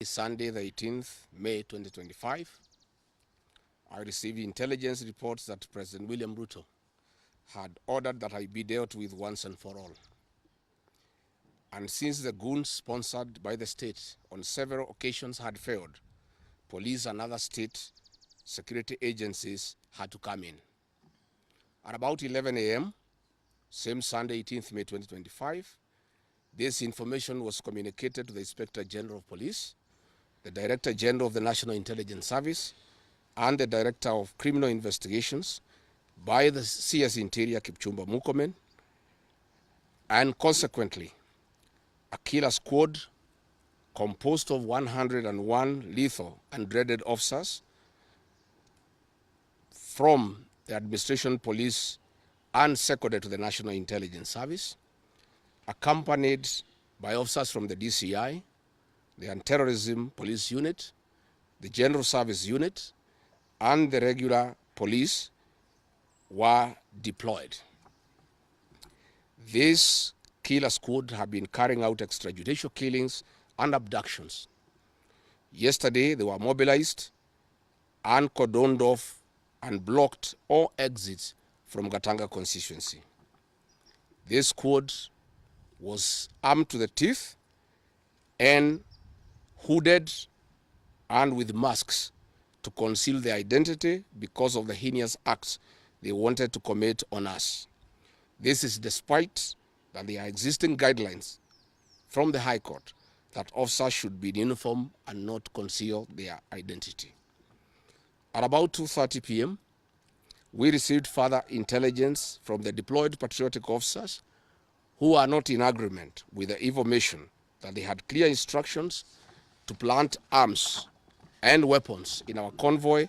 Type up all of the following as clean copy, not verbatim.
Sunday, the 18th May 2025, I received intelligence reports that President William Ruto had ordered that I be dealt with once and for all. And since the goons sponsored by the state on several occasions had failed, police and other state security agencies had to come in. At about 11 a.m., same Sunday, 18th May 2025, this information was communicated to the Inspector General of Police, the Director General of the National Intelligence Service, and the Director of Criminal Investigations by the CS Interior Kipchumba Murkomen, and consequently, a killer squad composed of 101 lethal and dreaded officers from the Administration Police and seconded to the National Intelligence Service, accompanied by officers from the DCI, the Anti-Terrorism Police Unit, the General Service Unit, and the regular police were deployed. This killer squad have been carrying out extrajudicial killings and abductions. Yesterday, they were mobilized and cordoned off and blocked all exits from Gatanga constituency. This squad was armed to the teeth and hooded and with masks to conceal their identity because of the heinous acts they wanted to commit on us. This is despite that there are existing guidelines from the High Court that officers should be in uniform and not conceal their identity. At about 2:30 p.m., we received further intelligence from the deployed patriotic officers who are not in agreement with the information that they had clear instructions to plant arms and weapons in our convoy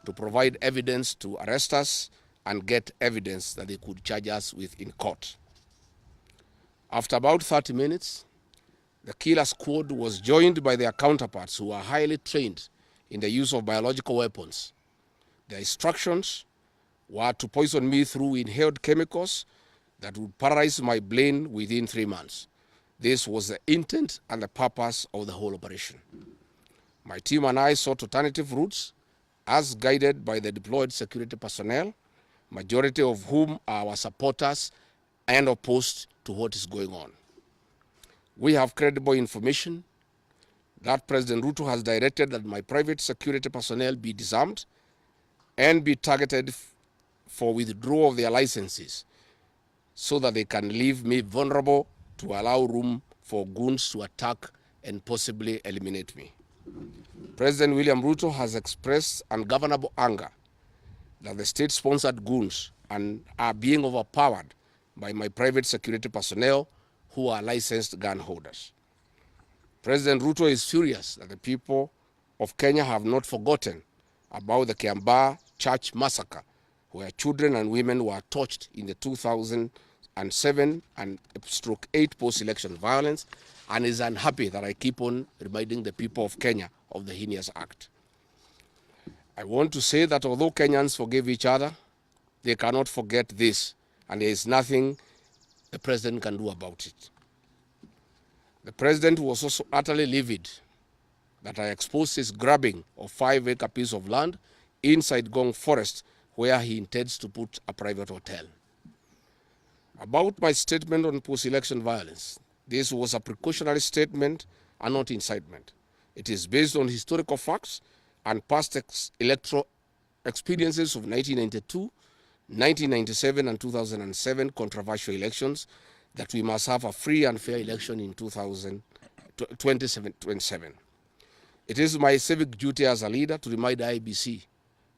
to provide evidence to arrest us and get evidence that they could charge us with in court. After about 30 minutes, the killer squad was joined by their counterparts who are highly trained in the use of biological weapons. Their instructions were to poison me through inhaled chemicals that would paralyze my brain within 3 months. This was the intent and the purpose of the whole operation. My team and I sought alternative routes as guided by the deployed security personnel, majority of whom are our supporters and opposed to what is going on. We have credible information that President Ruto has directed that my private security personnel be disarmed and be targeted for withdrawal of their licenses so that they can leave me vulnerable to allow room for goons to attack and possibly eliminate me. President William Ruto has expressed ungovernable anger that the state-sponsored goons are being overpowered by my private security personnel who are licensed gun holders. President Ruto is furious that the people of Kenya have not forgotten about the Kiambaa church massacre, where children and women were tortured in the 2007 and /8 post-election violence, and is unhappy that I keep on reminding the people of Kenya of the heinous act. I want to say that although Kenyans forgive each other, they cannot forget this, and there is nothing the president can do about it. The president was also utterly livid that I exposed his grabbing of 5-acre piece of land inside Gong Forest, where he intends to put a private hotel. About my statement on post-election violence, this was a precautionary statement and not incitement. It is based on historical facts and past electoral experiences of 1992, 1997, and 2007 controversial elections, that we must have a free and fair election in 2027. It is my civic duty as a leader to remind IEBC,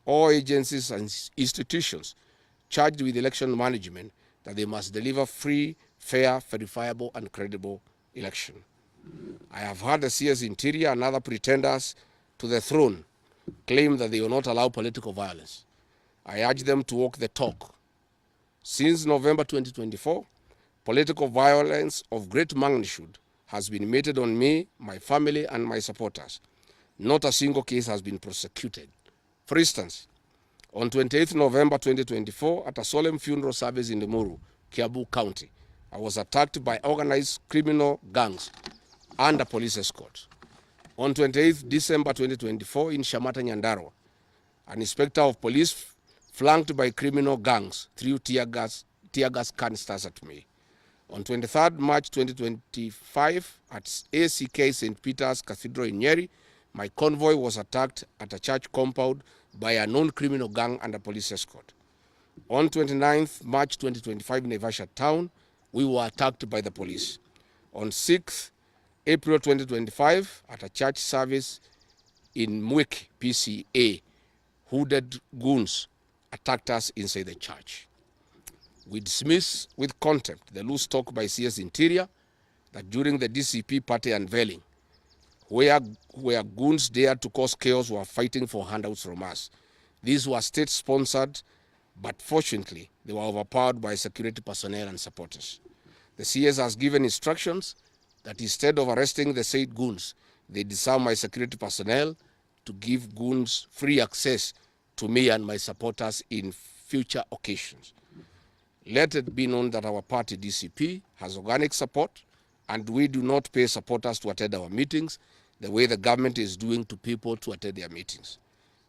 all agencies and institutions charged with election management, that they must deliver free, fair, verifiable, and credible election. I have heard the CS Interior and other pretenders to the throne claim that they will not allow political violence. I urge them to walk the talk. Since November 2024, political violence of great magnitude has been meted on me, my family, and my supporters. Not a single case has been prosecuted. For instance, on 28th November 2024, at a solemn funeral service in Limuru, Kiambu County, I was attacked by organized criminal gangs and a police escort. On 28th December 2024 in Shamata, Nyandarua, an inspector of police flanked by criminal gangs threw tear gas canisters at me. On 23rd March 2025 at ACK St. Peter's Cathedral in Nyeri, my convoy was attacked at a church compound by a known criminal gang under police escort. On 29th March 2025 in Naivasha town, we were attacked by the police. On 6th April 2025 at a church service in Mwik, PCA, hooded goons attacked us inside the church. We dismiss with contempt the loose talk by CS Interior that during the DCP party unveiling, where goons dared to cause chaos were fighting for handouts from us. These were state-sponsored, but fortunately, they were overpowered by security personnel and supporters. The CS has given instructions that instead of arresting the said goons, they disarm my security personnel to give goons free access to me and my supporters in future occasions. Let it be known that our party, DCP, has organic support, and we do not pay supporters to attend our meetings the way the government is doing to people to attend their meetings.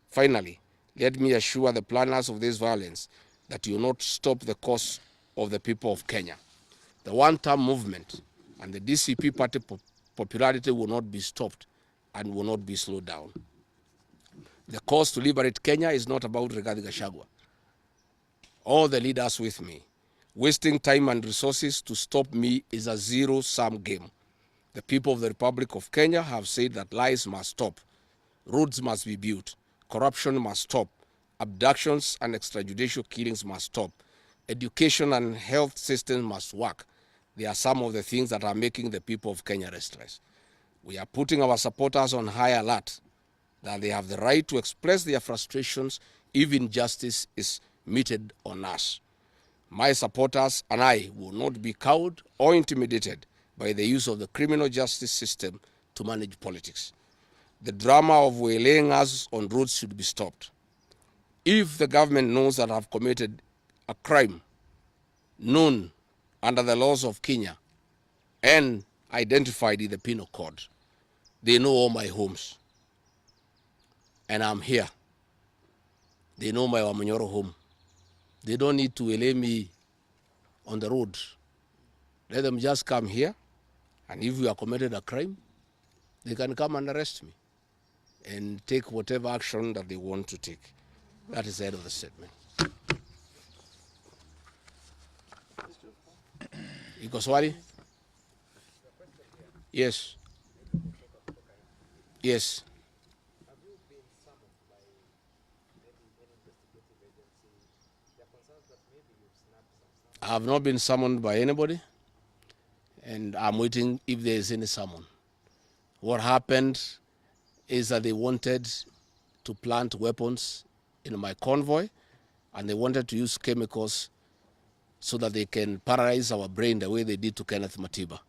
Finally, let me assure the planners of this violence that you will not stop the cause of the people of Kenya. The one-term movement and the DCP party popularity will not be stopped and will not be slowed down. The cause to liberate Kenya is not about Rigathi Gachagua. All the leaders with me. Wasting time and resources to stop me is a zero-sum game. The people of the Republic of Kenya have said that lies must stop, roads must be built, corruption must stop, abductions and extrajudicial killings must stop, education and health systems must work. They are some of the things that are making the people of Kenya restless. We are putting our supporters on high alert that they have the right to express their frustrations if injustice is meted on us. My supporters and I will not be cowed or intimidated by the use of the criminal justice system to manage politics. The drama of waylaying us on roads should be stopped. If the government knows that I have committed a crime known under the laws of Kenya and identified in the penal code, they know all my homes. And I'm here. They know my Wamanyoro home. They don't need to waylay me on the road. Let them just come here, and if you have committed a crime, they can come and arrest me and take whatever action that they want to take. That is the end of the statement. Iko swali? Yes. Yes. I have not been summoned by anybody, and I'm waiting if there is any summon. What happened is that they wanted to plant weapons in my convoy, and they wanted to use chemicals so that they can paralyze our brain the way they did to Kenneth Matiba.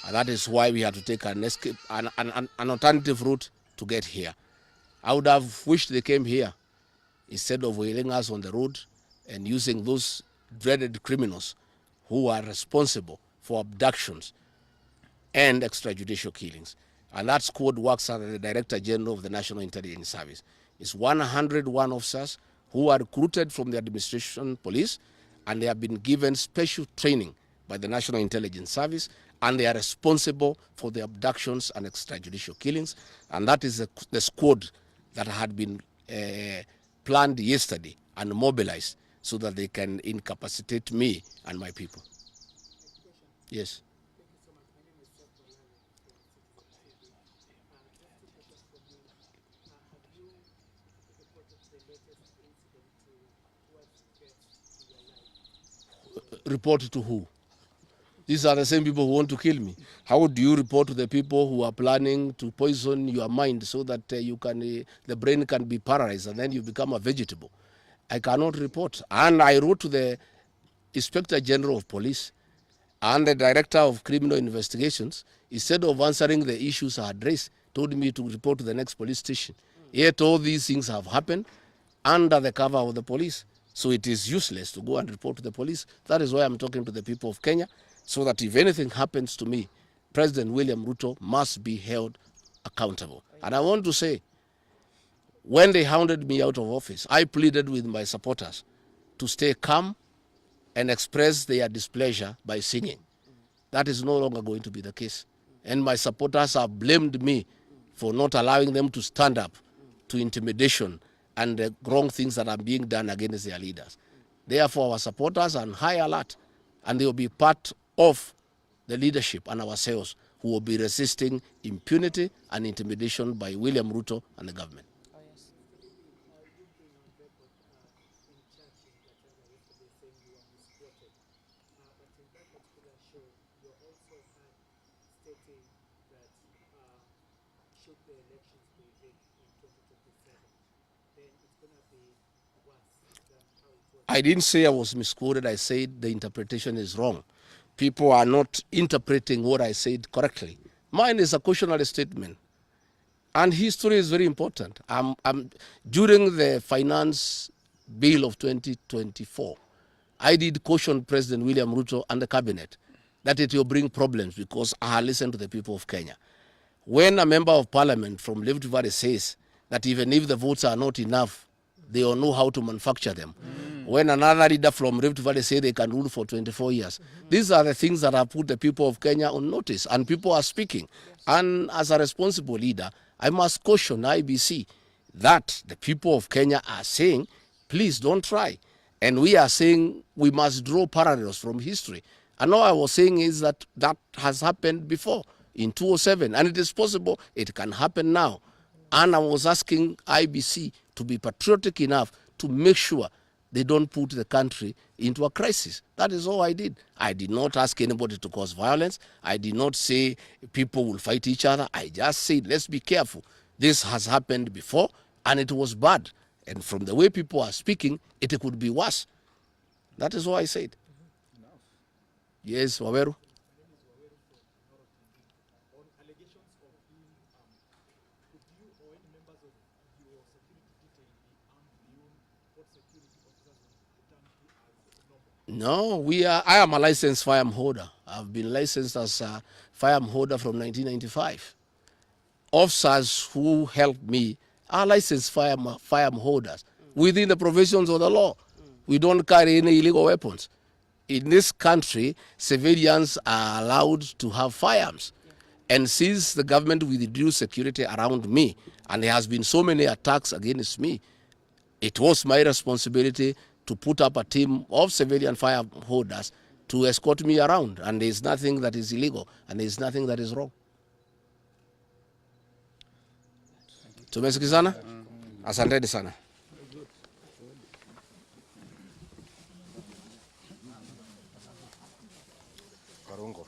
And that is why we had to take an alternative route to get here. I would have wished they came here instead of wailing us on the road and using those dreaded criminals who are responsible for abductions and extrajudicial killings. And that squad works under the Director General of the National Intelligence Service. It's 101 officers who are recruited from the administration police, and they have been given special training by the National Intelligence Service, and they are responsible for the abductions and extrajudicial killings. And that is the squad that had been planned yesterday and mobilized so that they can incapacitate me and my people. Yes. Report to who? These are the same people who want to kill me. How do you report to the people who are planning to poison your mind so that the brain can be paralyzed and then you become a vegetable? I cannot report. And I wrote to the Inspector General of Police and the Director of Criminal Investigations. Instead of answering the issues I had raised, told me to report to the next police station. Yet all these things have happened under the cover of the police. So it is useless to go and report to the police. That is why I'm talking to the people of Kenya, so that if anything happens to me, President William Ruto must be held accountable. And I want to say, when they hounded me out of office, I pleaded with my supporters to stay calm and express their displeasure by singing. That is no longer going to be the case. And my supporters have blamed me for not allowing them to stand up to intimidation and the wrong things that are being done against their leaders. Therefore, our supporters are on high alert, and they will be part of the leadership and ourselves who will be resisting impunity and intimidation by William Ruto and the government. Oh, yes. Should the elections be rigged in 2027, then it's going to be worse than how it was. I didn't say I was misquoted. I said the interpretation is wrong. People are not interpreting what I said correctly. Mine is a cautionary statement. And history is very important. During the finance bill of 2024, I did caution President William Ruto and the cabinet that it will bring problems because I listened to the people of Kenya. When a member of parliament from Rift Valley says that even if the votes are not enough, they will know how to manufacture them. When another leader from Rift Valley says they can rule for 24 years, these are the things that have put the people of Kenya on notice, and people are speaking. And as a responsible leader, I must caution IBC that the people of Kenya are saying, please don't try. And we are saying we must draw parallels from history. And all I was saying is that that has happened before in 2007, and it is possible it can happen now. And I was asking IBC to be patriotic enough to make sure they don't put the country into a crisis. That is all I did. I did not ask anybody to cause violence. I did not say people will fight each other. I just said, let's be careful. This has happened before, and it was bad. And from the way people are speaking, it could be worse. That is all I said. Yes, Waweru. No, I am a licensed firearm holder. I've been licensed as a firearm holder from 1995. Officers who helped me are licensed firearm holders within the provisions of the law. We don't carry any illegal weapons. In this country, civilians are allowed to have firearms. And since the government withdrew security around me, and there has been so many attacks against me, it was my responsibility to put up a team of civilian firearm holders to escort me around. And there is nothing that is illegal, and there is nothing that is wrong. Tumesikizana? Asanteni sana. Karungo.